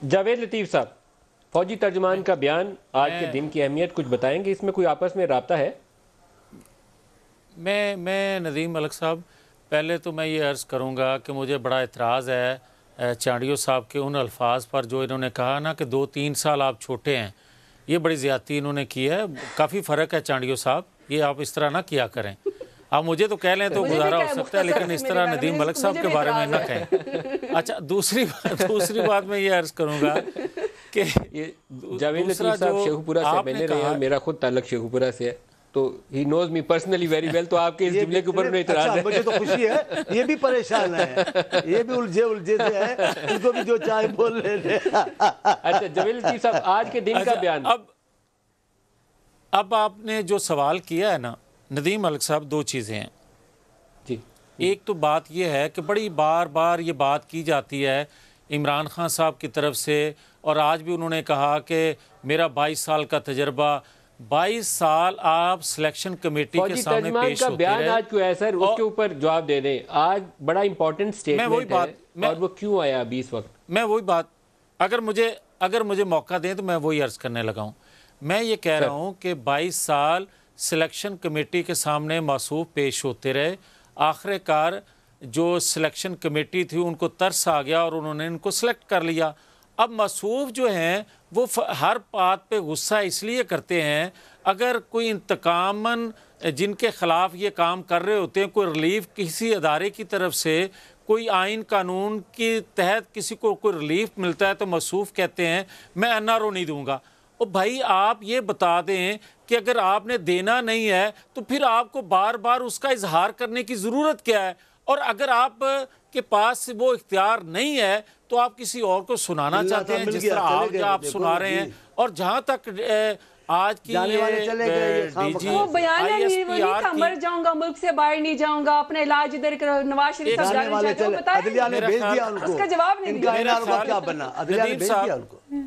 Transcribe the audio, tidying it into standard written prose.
जावेद लतीफ़ साहब, फौजी तर्जुमान का बयान, आज के दिन की अहमियत कुछ बताएंगे? इसमें कोई आपस में राब्ता है? मैं नदीम मलिक साहब, पहले तो मैं ये अर्ज़ करूँगा कि मुझे बड़ा एतराज़ है चांडियो साहब के उन अल्फाज पर जो इन्होंने कहा ना कि 2-3 साल आप छोटे हैं। ये बड़ी ज़्यादती इन्होंने की है। काफ़ी फ़र्क है चांडियो साहब, ये आप इस तरह ना किया करें। आप मुझे तो कह लें तो गुजारा हो सकता है, लेकिन इस तरह नदीम मलिक साहब के बारे में ना कहें। अच्छा, दूसरी बात मैं ये अर्ज़ करूँगा कि जावेद लतीफ़ साहब शेखुपुरा से मैंने रहे हैं, मेरा खुद ताल्लुक शेखुपुरा से है, तो he knows me personally very well. तो आपके इस जुमले के ऊपर इतराज़ है। मुझे तो खुशी है, ये भी परेशान है, ये भी उलझे से है, इनको भी जो चाहे बोल ले। अच्छा जावेद लतीफ़ साहब, आज के दिन का बयान। अब आपने जो सवाल किया है ना नदीम मलिक साहब, दो चीज़ें हैं जी। एक तो बात यह है कि बड़ी बार ये बात की जाती है इमरान खान साहब की तरफ से, और आज भी उन्होंने कहा कि मेरा 22 साल का तजर्बा। 22 साल आप सिलेक्शन कमेटी के सामने पेश होते रहे। बयान आज क्यों आया सर, उसके ऊपर जवाब दे दें। आज बड़ा इंपॉर्टेंट स्टेटमेंट है, और वो क्यों आया अभी इस वक्त? मैं वही बात, अगर मुझे मौका दें तो मैं वही अर्ज़ करने लगा हूँ। मैं ये कह रहा हूँ कि 22 साल सिलेक्शन कमेटी के सामने मासूफ पेश होते रहे। आखिरकार जो सिलेक्शन कमेटी थी उनको तरस आ गया और उन्होंने इनको सेलेक्ट कर लिया। अब मासूफ जो हैं वो हर बात पे गुस्सा इसलिए करते हैं, अगर कोई इंतकामन जिनके ख़िलाफ़ ये काम कर रहे होते हैं, कोई रिलीफ किसी अदारे की तरफ से, कोई आइन कानून के तहत किसी को कोई रिलीफ मिलता है तो मासूफ कहते हैं मैं एनआरओ नहीं दूंगा। और भाई आप ये बता दें कि अगर आपने देना नहीं है तो फिर आपको बार बार उसका इजहार करने की ज़रूरत क्या है? और अगर आप के पास वो इख्तियार नहीं है तो आप किसी और को सुनाना चाहते हैं, जिस तरह आप सुना रहे हैं। और जहाँ तक आज की वो बयान है, मर जाऊंगा, मुल्क से बाहर नहीं जाऊंगा, अपना इलाज इधर नवाज शरीफ साहब उसका जवाब नहीं दिया। उसका जवाब नहीं दिया।